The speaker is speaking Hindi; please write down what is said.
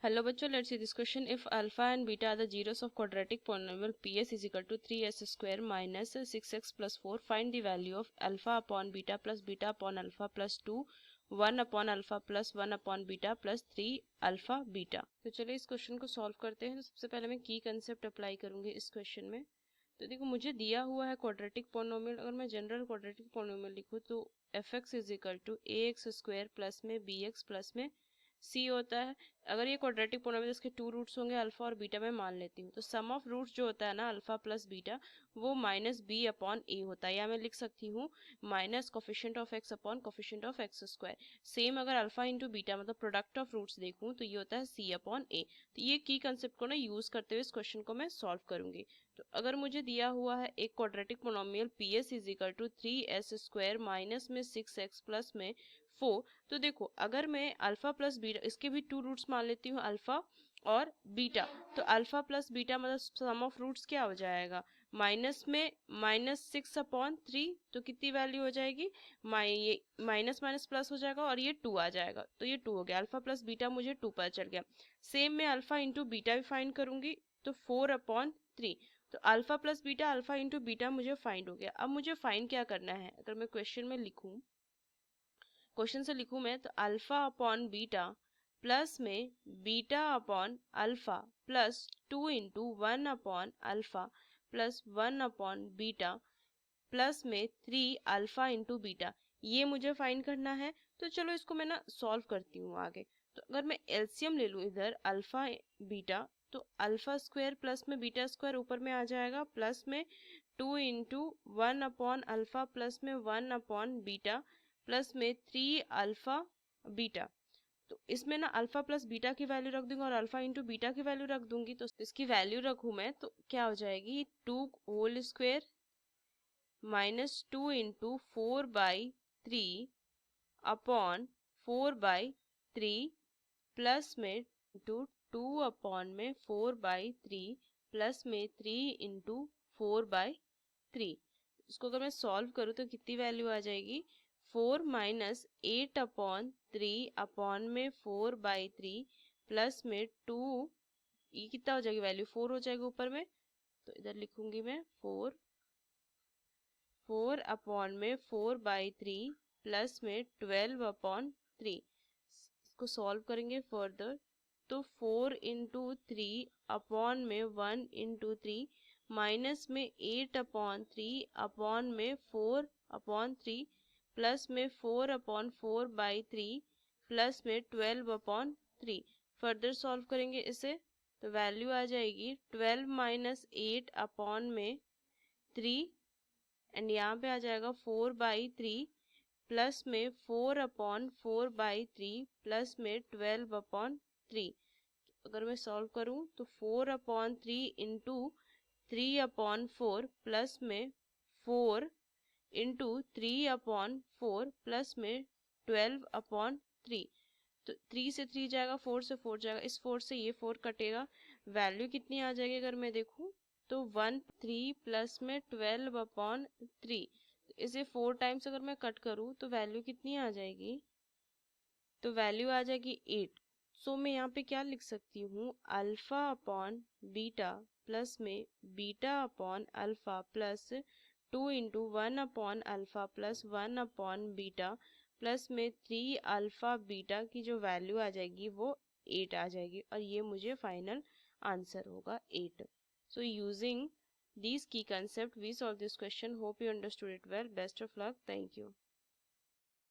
Hello बच्चों, let's see this question. If alpha and beta are the zeros of quadratic polynomial PS is equal to 3s square minus 6x plus 4, find the value of alpha upon beta plus beta upon alpha plus 2, 1 upon alpha plus 1 upon beta plus 3 alpha beta. तो चलिए इस क्वेश्चन को सॉल्व करते हैं। तो सबसे पहले मैं की कंसेप्ट अप्लाई करूंगी इस क्वेश्चन में। तो देखो मुझे दिया हुआ है क्वाड्रेटिक पोलिनोमियल। अगर मैं जनरल क्वाड्रेटिक पोलिनोमियल लिखूँ तो f x is equal to a x square plus में बी एक्स प्लस में सी होता है। अगर ये क्वाड्रेटिक पोलिनोमियल इसके टू रूट्स होंगे अल्फा और बीटा, मैं मान लेती हूँ। तो सम ऑफ रूट्स जो होता है ना अल्फा प्लस बीटा, वो माइनस बी अपॉन ए होता है, या मैं लिख सकती हूँ minus coefficient of x upon coefficient of x square. Same अगर अल्फा इंटू बीटा मतलब प्रोडक्ट ऑफ रूट्स देखूँ तो ये होता है सी अपॉन ए। तो ये की कंसेप्ट को ना यूज करते हुए इस क्वेश्चन को मैं सॉल्व करूंगी। तो अगर मुझे दिया हुआ है एक quadratic polynomial p s is equal to 3s square minus में 6x प्लस में 4, तो देखो अगर मैं अल्फा प्लस बीटा, इसके भी टू रूट्स मान लेती हूँ अल्फा और बीटा, तो अल्फा प्लस बीटा मतलब सम ऑफ रूट्स क्या हो जाएगा, माइनस में -6/3। तो कितनी वैल्यू हो जाएगी, माइनस माइनस प्लस हो जाएगा और ये 2 आ जाएगा। तो ये 2 हो गया, अल्फा प्लस बीटा मुझे 2 पता चल गया। सेम मैं अल्फा इंटू बीटा भी फाइंड करूंगी तो 4/3। तो alpha plus beta, alpha into beta मुझे फाइंड हो गया। अब मुझे फाइंड क्या करना है, अगर मैं क्वेश्चन में लिखूं, क्वेश्चन से लिखूं मैं, तो अल्फा अपॉन बीटा प्लस में beta upon alpha plus 2 into 1 upon alpha plus 1 upon beta plus में 3 अल्फा इंटू बीटा, ये मुझे फाइंड करना है। तो चलो इसको मैं ना सॉल्व करती हूँ आगे। तो अगर मैं एलसीएम ले लूँ इधर अल्फा बीटा, तो अल्फा स्क्वायर प्लस में बीटा स्क्वायर ऊपर में आ जाएगा प्लस में 2 इंटू 1 अपॉन अल्फा प्लस में 1 अपॉन बीटा प्लस में 3 अल्फा बीटा। तो इसमें ना अल्फा प्लस बीटा की वैल्यू रख दूंगी और अल्फा इंटू बीटा की वैल्यू रख दूंगी। तो इसकी वैल्यू रखूं मैं तो क्या हो जाएगी, 2 whole square minus 2 into 4/3 upon 4/3 plus में इंटू 2 अपॉन में 4/3 प्लस में 3 इंटू 4/3। इसको अगर मैं सॉल्व करूँ तो कितनी वैल्यू आ जाएगी, 4 माइनस 8/3 अपॉन में 4/3 प्लस में 2, ये कितना हो जाएगी वैल्यू, 4 हो जाएगा ऊपर में। तो इधर लिखूंगी मैं 4 अपॉन में 4/3 प्लस में 12/3। इसको सॉल्व करेंगे फर्दर तो 4 इंटू 3 अपॉन में 1 इंटू 3 माइनस में 8/3 अपॉन में 4/3 प्लस में 4/4/3 प्लस में 12/3। फर्दर सॉल्व करेंगे इसे तो वैल्यू आ जाएगी 12 माइनस 8 अपॉन में 3 एंड यहाँ पे आ जाएगा 4/3 प्लस में 4/4/3 प्लस में 12/3। अगर मैं सॉल्व करूँ तो 4/3 इंटू 3/4 प्लस में 4 इंटू 3/4 प्लस में 12/3। तो 3 से 3 जाएगा, 4 से 4 जाएगा, इस 4 से ये 4 कटेगा। वैल्यू कितनी आ जाएगी अगर मैं देखूँ तो 1/3 प्लस में 12/3। इसे 4 टाइम्स अगर मैं कट करूँ तो वैल्यू कितनी आ जाएगी, तो वैल्यू आ जाएगी 8। सो मैं यहाँ पे क्या लिख सकती हूँ, अल्फा अपॉन बीटा प्लस में beta upon alpha plus 2 into 1 upon alpha plus 1 upon beta plus में 3 अल्फा बीटा की जो वैल्यू आ जाएगी वो 8 आ जाएगी, और ये मुझे फाइनल आंसर होगा 8। So using these key concepts, we solve this question. Hope you understood it well. Best of luck. Thank you.